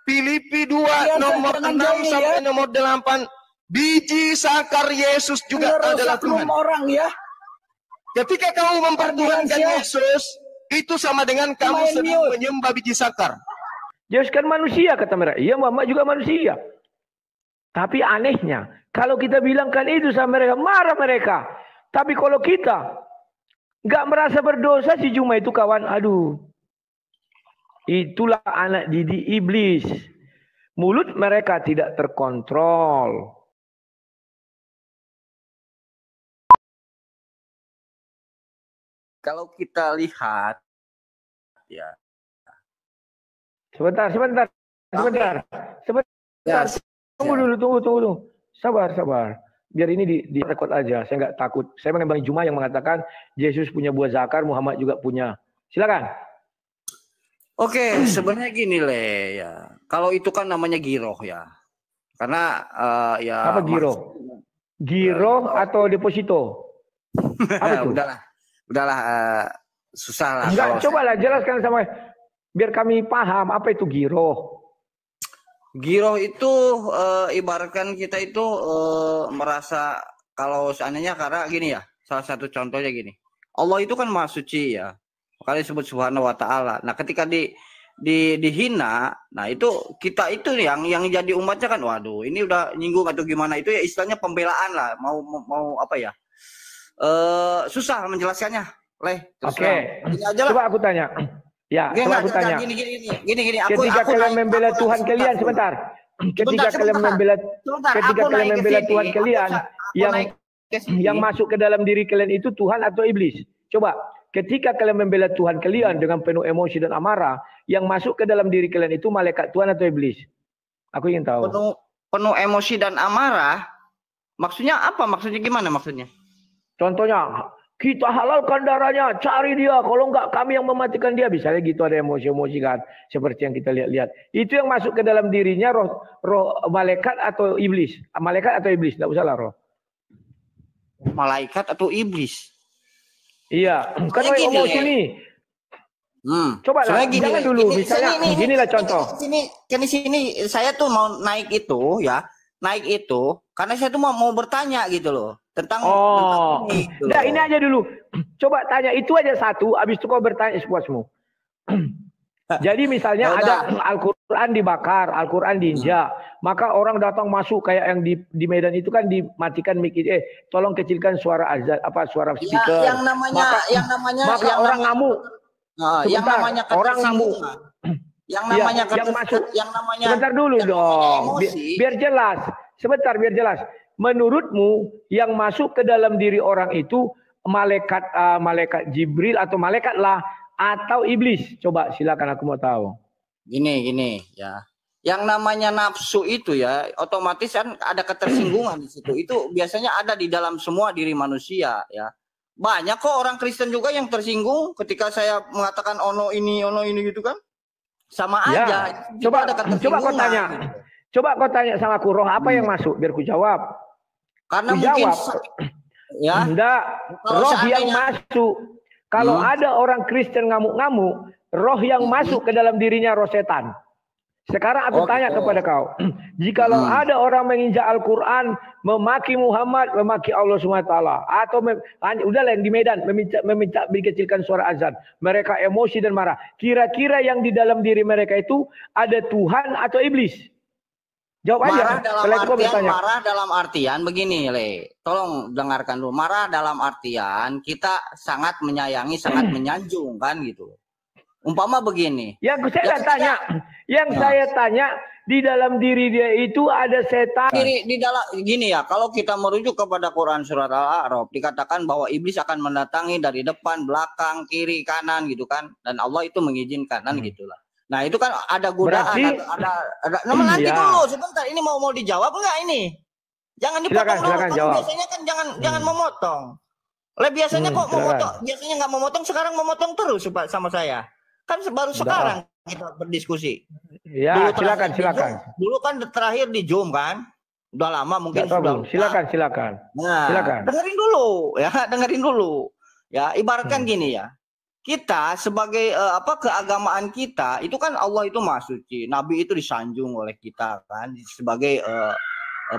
Filipi 2 nomor 6 sampai nomor 8. Biji sakar Yesus juga adalah Tuhan. Orang ya. Ketika kamu mempertuhankan Yesus, itu sama dengan kamu sedang menyembah biji sakar. Yesus kan manusia, kata mereka. Iya, Muhammad juga manusia. Tapi anehnya, kalau kita bilangkan itu sama mereka, marah mereka. Tapi kalau kita nggak merasa berdosa, si Juma itu kawan, aduh. Itulah anak didik iblis. Mulut mereka tidak terkontrol. Kalau kita lihat, ya. Sebentar. Ya, Tunggu. Sabar. Biar ini di record aja. Saya nggak takut. Saya memang Juma yang mengatakan Yesus punya buah zakar, Muhammad juga punya. Silakan. Oke, sebenarnya gini ya. Kalau itu kan namanya giroh ya. Karena ya. Apa giroh? Giroh atau deposito? Apa itu? Udahlah, susah lah. Enggak, cobalah jelaskan sama biar kami paham apa itu giroh. Giroh itu ibaratkan kita itu merasa kalau seandainya karena gini ya. Salah satu contohnya gini. Allah itu kan Maha Suci ya. Makanya disebut Subhanahu wa Ta'ala. Nah, ketika dihina, nah itu kita itu yang jadi umatnya kan, waduh, ini udah nyinggung atau gimana, itu ya istilahnya pembelaan lah, mau apa ya? Susah menjelaskannya, Oke. Coba aku tanya. Ya, coba aku tanya. Gini. Ketika kalian membela Tuhan kalian, sebentar. Ketika kalian membela Tuhan kalian, yang masuk ke dalam diri kalian itu Tuhan atau iblis? Coba. Ketika kalian membela Tuhan kalian dengan penuh emosi dan amarah, yang masuk ke dalam diri kalian itu malaikat Tuhan atau iblis? Aku ingin tahu. Penuh emosi dan amarah, maksudnya apa? Maksudnya gimana maksudnya? Contohnya, kita halalkan darahnya, cari dia. Kalau enggak, kami yang mematikan dia. Misalnya gitu ada emosi-emosi kan. Seperti yang kita lihat-lihat. Itu yang masuk ke dalam dirinya roh malaikat atau iblis? Malaikat atau iblis? Tidak usah lah roh. Malaikat atau iblis? Iya, kan emosi nih. Coba lah, jangan dulu. Misalnya, inilah contoh. Sini, saya tuh mau naik itu, karena saya tuh mau bertanya gitu loh tentang ini. Gitu nah, ini aja dulu. Coba tanya itu aja satu, habis itu kau bertanya sepuasmu. Jadi misalnya ada Al-Quran dibakar, Al-Quran diinjak, maka orang datang masuk kayak yang di Medan itu kan dimatikan mic, tolong kecilkan suara azan, suara speaker. Yang namanya orang ngamuk. Orang ngamuk. Yang namanya sebentar dulu dong. Biar jelas. Sebentar biar jelas. Menurutmu yang masuk ke dalam diri orang itu malaikat Jibril atau malaikat lah atau iblis? Coba silakan, aku mau tahu. Gini ya. Yang namanya nafsu itu ya otomatis kan ada ketersinggungan di situ. Itu biasanya ada di dalam semua diri manusia ya. Banyak kok orang Kristen juga yang tersinggung ketika saya mengatakan ono ini gitu kan. Sama aja. Coba kau tanya. Gitu. Coba kau tanya sama aku, roh apa yang masuk biar ku jawab. Karena mungkin ya. Enggak, roh yang masuk. Kalau ada orang Kristen ngamuk-ngamuk, roh yang masuk ke dalam dirinya roh setan. Sekarang aku tanya kepada kau, jikalau ada orang menginjak Al-Quran, memaki Muhammad, memaki Allah SWT, atau udahlah yang di Medan meminta dikecilkan suara azan, mereka emosi dan marah. Kira-kira yang di dalam diri mereka itu ada Tuhan atau iblis? Jawab aja. Marah dalam artian begini, tolong dengarkan dulu. Marah dalam artian kita sangat menyayangi, sangat menyanjung kan gitu. Umpama begini. Yang saya tanya di dalam diri dia itu ada setan. Di dalam gini ya, kalau kita merujuk kepada Quran surat Al-A'raf dikatakan bahwa iblis akan mendatangi dari depan, belakang, kiri, kanan gitu kan, dan Allah itu mengizinkan kan gitulah. Nah itu kan ada godaan, nanti dulu sebentar, ini mau dijawab enggak ini? Jangan dipotong dulu. Biasanya kan jangan memotong. Biasanya kok memotong, biasanya nggak memotong, sekarang memotong terus sama saya. Kan baru sekarang kita berdiskusi. Ya, silakan. Dulu kan terakhir di Zoom kan, udah lama mungkin sudah. Silakan. Nah, dengerin dulu ya, ibaratkan gini ya. kita sebagai keagamaan kita itu kan Allah itu Maha Suci, Nabi itu disanjung oleh kita kan sebagai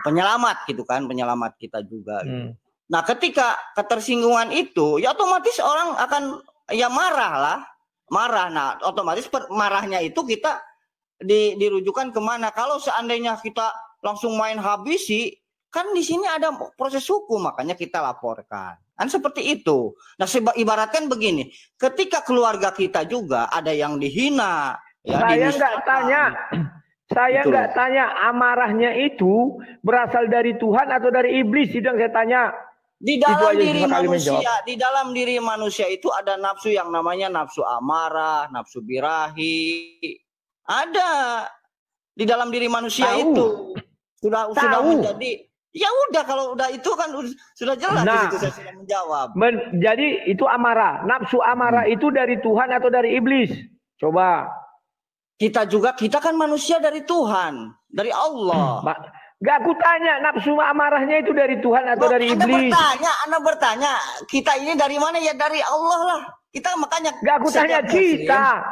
penyelamat gitu kan, penyelamat kita juga. Gitu. Nah, ketika ketersinggungan itu, ya otomatis orang akan ya marah. Nah, otomatis marahnya itu kita dirujukan kemana? Kalau seandainya kita langsung main habisi, kan di sini ada proses hukum, makanya kita laporkan. Kan seperti itu. Nah, ibaratkan begini, ketika keluarga kita juga ada yang dihina, ya, saya nggak tanya amarahnya itu berasal dari Tuhan atau dari iblis, itu yang saya tanya. Di dalam diri manusia itu ada nafsu yang namanya nafsu amarah, nafsu birahi. Ada di dalam diri manusia itu. Sudah menjadi. Ya udah, kalau udah itu kan sudah jelas. Nah, itu saya sudah menjawab. Jadi itu amarah. Nafsu amarah itu dari Tuhan atau dari iblis? Coba. Kita kan manusia dari Tuhan, dari Allah. Gak aku tanya nafsu amarahnya itu dari Tuhan atau dari iblis. Anda bertanya, kita ini dari mana? Ya dari Allah lah. Kita makanya. Gak aku tanya kita.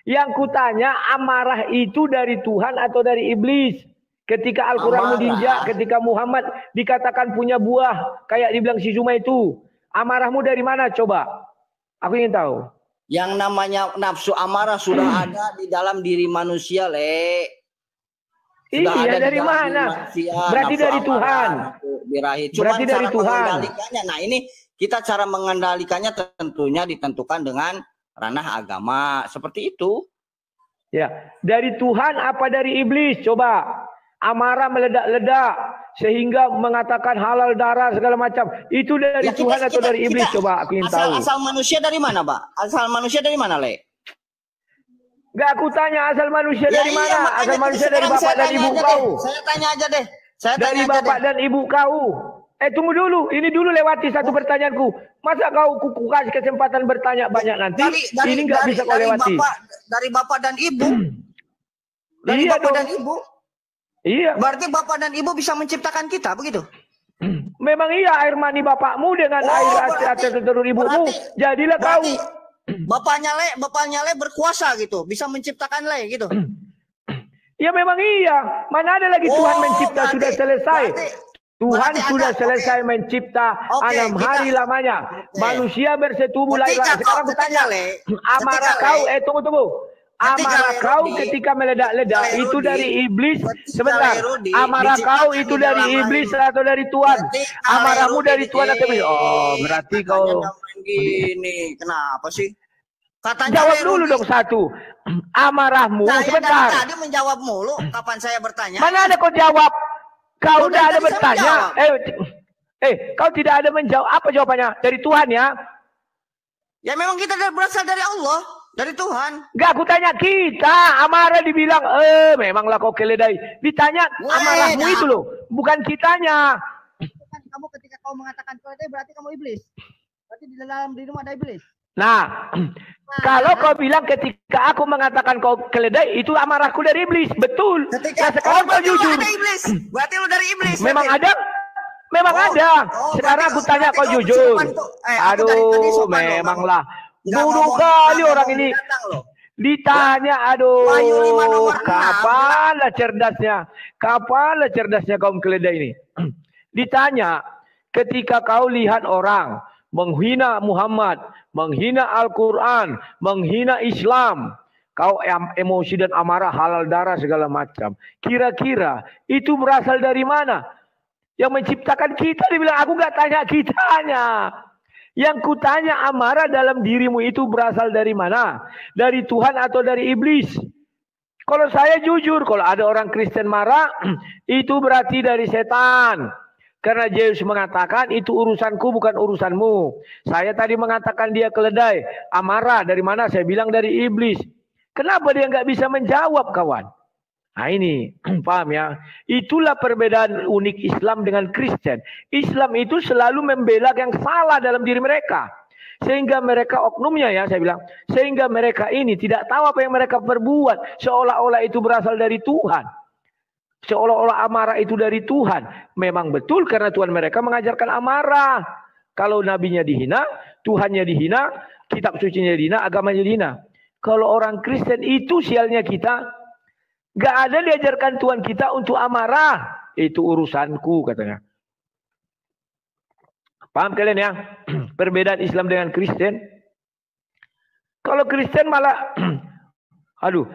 Yang kutanya amarah itu dari Tuhan atau dari iblis. Ketika Al-Quran menginjak, ketika Muhammad dikatakan punya buah, kayak dibilang si Zuma itu. Amarahmu dari mana coba? Aku ingin tahu. Yang namanya nafsu amarah sudah ada di dalam diri manusia, Le. Iya, dari mana? Berarti dari Tuhan. Berarti dari Tuhan. Nah, ini kita cara mengendalikannya tentunya ditentukan dengan ranah agama. Seperti itu. Ya, dari Tuhan apa dari iblis? Coba. Amarah meledak-ledak sehingga mengatakan halal darah segala macam. Itu dari Tuhan atau dari iblis? Coba aku ingin tahu. Asal manusia dari mana, Pak? Asal manusia dari mana, Le? Gak aku tanya asal manusia dari mana? Asal manusia dari bapak dan ibu kau. Saya tanya aja deh. Dari bapak dan ibu kau. Tunggu dulu. Ini dulu lewati satu pertanyaanku. Masa kau kuku kasih kesempatan bertanya banyak nanti? Ini nggak bisa kau lewati. Dari bapak dan ibu. Dari bapak dan ibu. Iya. Berarti bapak dan ibu bisa menciptakan kita, begitu? Memang iya, air mani bapakmu dengan air telur ibumu. Jadilah kau. Bapaknya Le berkuasa gitu, bisa menciptakan Le gitu. Ya memang iya. Mana ada lagi Tuhan mencipta sudah selesai. Tuhan sudah selesai mencipta 6 hari lamanya. Manusia bersetubuh lahir. Sekarang aku tanya, amarah kau, tunggu. Amarah kau ketika meledak-ledak itu dari iblis. Sebentar, amarah kau itu dari iblis atau dari Tuhan? Amarahmu dari Tuhan atau iblis? Oh, berarti kau gini. Kenapa sih? Katanya jawab dulu dong satu. Amarahmu, sebentar. Tadi menjawab mulu. Kapan saya bertanya? Mana ada kau jawab? Kau udah ada bertanya. Kau tidak ada menjawab. Apa jawabannya? Dari Tuhan ya? Ya memang kita berasal dari Allah. Dari Tuhan. Enggak, aku tanya kita. Amarah dibilang, memanglah kau keledai. Ditanya amarahmu itu loh, bukan kitanya. Kamu ketika kau mengatakan keledai berarti kamu iblis. Berarti di dalam dirimu ada iblis. Nah, kalau kau bilang ketika aku mengatakan kau keledai, itu amarahku dari iblis. Betul. Nah, sekarang kau jujur. Ada iblis. Berarti lu dari iblis. Memang ada? Memang ada. Sekarang aku tanya kau jujur. Aduh, memanglah. Bodoh kali orang ini. Ditanya, aduh, kapanlah cerdasnya kaum keledai ini. Ditanya, ketika kau lihat orang menghina Muhammad, menghina Al-Quran, menghina Islam, kau emosi dan amarah, halal darah segala macam. Kira-kira itu berasal dari mana? Yang menciptakan kita dibilang, aku gak tanya kitanya. Yang kutanya amarah dalam dirimu itu berasal dari mana? Dari Tuhan atau dari iblis? Kalau saya jujur, kalau ada orang Kristen marah, itu berarti dari setan. Karena Yesus mengatakan itu urusanku bukan urusanmu. Saya tadi mengatakan dia keledai. Amarah dari mana? Saya bilang dari iblis. Kenapa dia nggak bisa menjawab, kawan? Nah ini, paham ya? Itulah perbedaan unik Islam dengan Kristen. Islam itu selalu membela yang salah dalam diri mereka. Sehingga mereka oknumnya ya, saya bilang. Sehingga mereka ini tidak tahu apa yang mereka perbuat. Seolah-olah itu berasal dari Tuhan. Seolah-olah amarah itu dari Tuhan. Memang betul karena Tuhan mereka mengajarkan amarah. Kalau nabinya dihina, Tuhannya dihina, kitab sucinya dina, agamanya dina. Kalau orang Kristen itu sialnya kita, gak ada diajarkan Tuhan kita untuk amarah. Itu urusanku katanya. Paham kalian ya? Perbedaan Islam dengan Kristen. Kalau Kristen malah, aduh.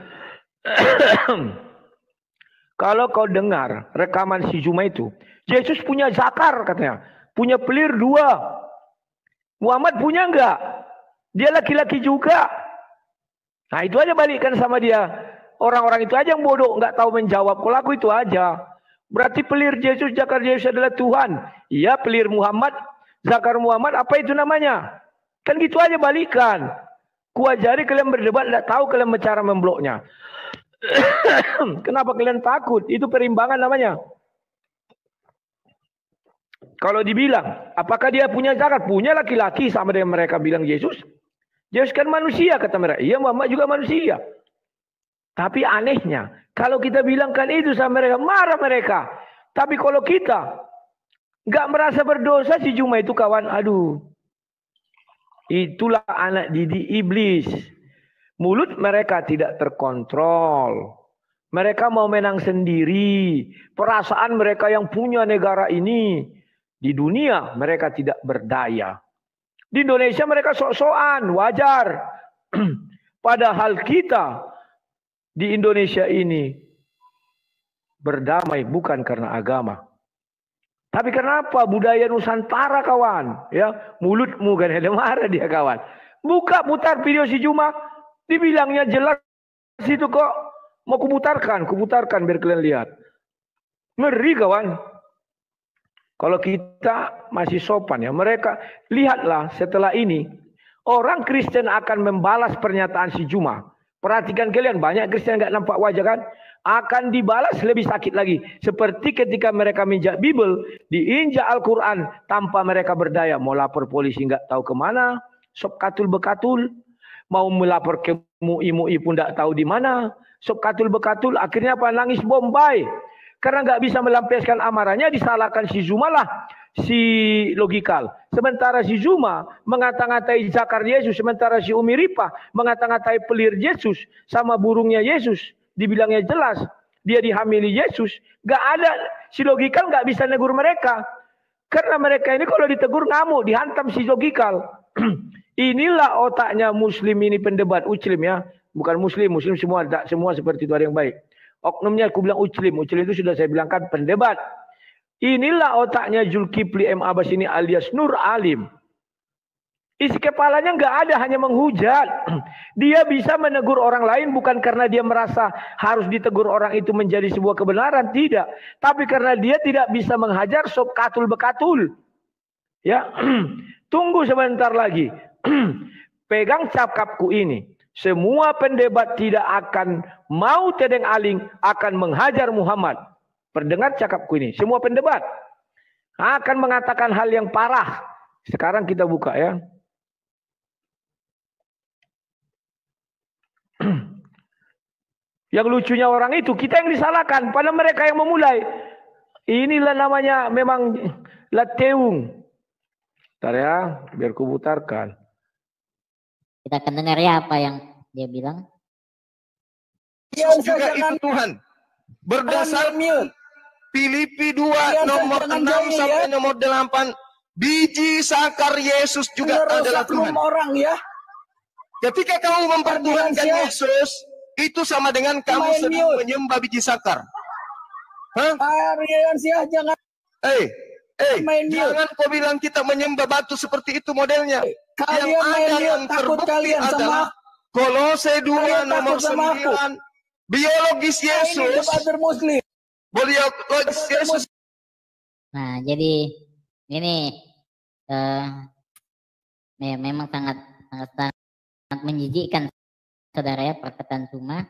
Kalau kau dengar rekaman si Zuma itu, Yesus punya zakar katanya. Punya pelir 2. Muhammad punya enggak? Dia laki-laki juga. Nah itu aja balikkan sama dia. Orang-orang itu aja yang bodoh, nggak tahu menjawab. Kalau aku itu aja. Berarti pelir Yesus, zakar Yesus adalah Tuhan. Iya, pelir Muhammad, zakar Muhammad, apa itu namanya? Kan gitu aja balikan. Kuajari kalian berdebat, nggak tahu kalian cara membloknya. Kenapa kalian takut? Itu perimbangan namanya. Kalau dibilang, apakah dia punya zakar? Punya laki-laki sama dengan mereka bilang Yesus. Yesus kan manusia kata mereka. Iya, Muhammad juga manusia. Tapi anehnya, kalau kita bilangkan itu sama mereka, marah mereka. Tapi kalau kita nggak merasa berdosa, si Zuma itu kawan, aduh. Itulah anak didik iblis. Mulut mereka tidak terkontrol. Mereka mau menang sendiri. Perasaan mereka yang punya negara ini. Di dunia mereka tidak berdaya. Di Indonesia mereka sok-sokan, wajar. Padahal kita di Indonesia ini berdamai bukan karena agama. Tapi kenapa budaya Nusantara kawan? Ya, mulutmu kan ada marah dia kawan. Buka putar video si Zuma, dibilangnya jelas situ kok. Mau kuputarkan biar kalian lihat. Ngeri kawan. Kalau kita masih sopan ya, mereka lihatlah setelah ini orang Kristen akan membalas pernyataan si Zuma. Perhatikan kalian, banyak Kristen nggak nampak wajah kan? Akan dibalas lebih sakit lagi. Seperti ketika mereka minjak Bible, diinjak Al-Quran tanpa mereka berdaya. Mau lapor polisi nggak tahu kemana, sop katul bekatul. Mau melapor ke MUI pun nggak tahu di mana, sop katul bekatul. Akhirnya apa? Nangis bombay. Karena nggak bisa melampiaskan amarahnya, disalahkan si Zuma lah, si logikal. Sementara si Zuma mengata-ngatai zakar Yesus, sementara si Umi Ripah mengata-ngatai pelir Yesus sama burungnya Yesus. Dibilangnya jelas, dia dihamili Yesus. Nggak ada, si logikal nggak bisa negur mereka. Karena mereka ini kalau ditegur ngamuk, dihantam si logikal. Inilah otaknya Muslim ini pendebat, Uclim ya. Bukan Muslim semua, tak semua seperti itu, ada yang baik. Oknumnya aku bilang Uclim itu sudah saya bilangkan pendebat. Inilah otaknya Zulkifli M. Abbas ini alias Nur Alim. Isi kepalanya nggak ada, hanya menghujat. Dia bisa menegur orang lain bukan karena dia merasa harus ditegur orang itu menjadi sebuah kebenaran, tidak. Tapi karena dia tidak bisa menghajar sop katul bekatul. Ya, tunggu sebentar lagi. Pegang cakapku ini. Semua pendebat tidak akan mau tedeng aling akan menghajar Muhammad. Perdengar cakapku ini. Semua pendebat akan mengatakan hal yang parah. Sekarang kita buka ya. Yang lucunya orang itu, kita yang disalahkan. Padahal mereka yang memulai. Inilah namanya memang lateung. Bentar ya, biar ku putarkan. Kita akan dengar ya apa yang dia bilang. Yesus juga itu Tuhan. Berdasarkan Filipi 2 nomor 6 sampai nomor 8. Biji sakar Yesus juga adalah Tuhan. Orang ya. Ketika kamu mempertuhankan Yesus, itu sama dengan kamu sedang menyembah biji sakar. Hah? Jangan. Jangan kau bilang kita menyembah batu seperti itu modelnya. Yang ada yang terbukti adalah Kolose 2 nomor 9. Biologis Yesus. Biologis Yesus. Nah, jadi ini memang sangat menjijikkan saudara ya, perkataan Zuma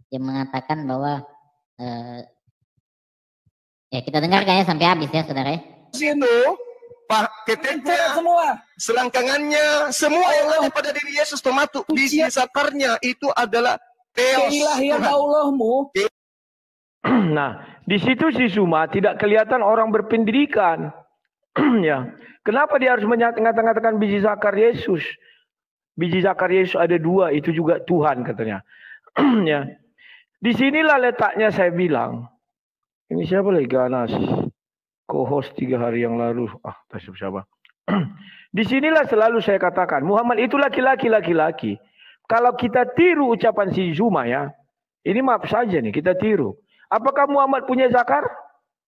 yang mengatakan bahwa ya kita dengarkan ya sampai habis ya saudara ya. Situ Pak ketika semua selangkangannya semua yang ada pada diri Yesus termasuk biji sakarnya itu adalah Theos Tuhan. Allahmu. Nah, di situ si Zuma tidak kelihatan orang berpendidikan. Ya. Kenapa dia harus mengatakan biji sakar Yesus? Biji zakar Yesus ada 2, itu juga Tuhan katanya. Ya. Disinilah letaknya saya bilang. Ini siapa lagi Ganas? Co-host 3 hari yang lalu. Tak siapa. Disinilah selalu saya katakan, Muhammad itu laki-laki. Kalau kita tiru ucapan si Zuma ya, ini maaf saja nih, kita tiru. Apakah Muhammad punya zakar?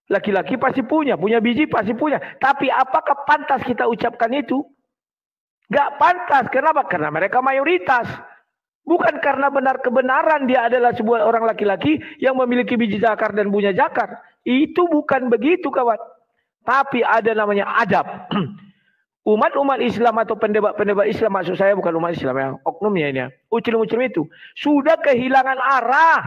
Laki-laki pasti punya biji pasti punya. Tapi apakah pantas kita ucapkan itu? Gak pantas. Kenapa? Karena mereka mayoritas. Bukan karena kebenaran dia adalah sebuah orang laki-laki yang memiliki biji zakar dan punya zakar. Itu bukan begitu kawan. Tapi ada namanya adab. Umat-umat Islam atau pendebat Islam, maksud saya bukan umat Islam ya, oknumnya ini ya. Ucil-ucil itu sudah kehilangan arah.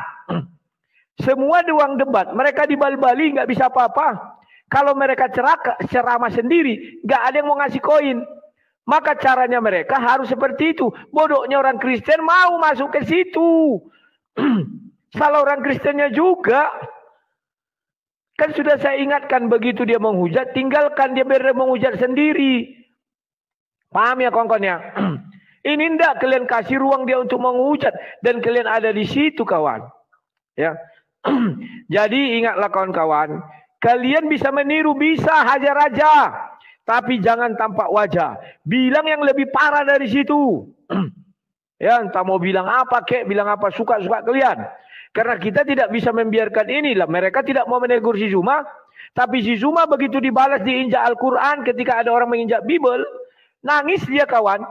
Semua ruang debat mereka dibal-bali, nggak bisa apa-apa. Kalau mereka ceramah sendiri, nggak ada yang mau ngasih koin. Maka caranya mereka harus seperti itu. Bodohnya orang Kristen mau masuk ke situ. Salah orang Kristennya juga. Kan sudah saya ingatkan, begitu dia menghujat, tinggalkan dia menghujat sendiri. Paham ya kawan-kawan ya? Ini ndak kalian kasih ruang dia untuk menghujat. Dan kalian ada di situ kawan. Ya. Jadi ingatlah kawan-kawan. Kalian bisa meniru, bisa hajar aja. Tapi jangan tampak wajah. Bilang yang lebih parah dari situ. Ya, entah mau bilang apa kek, bilang apa, suka-suka kalian. Karena kita tidak bisa membiarkan inilah. Mereka tidak mau menegur si Zuma. Tapi si Zuma begitu dibalas diinjak Al-Quran ketika ada orang menginjak Bible. Nangis dia kawan.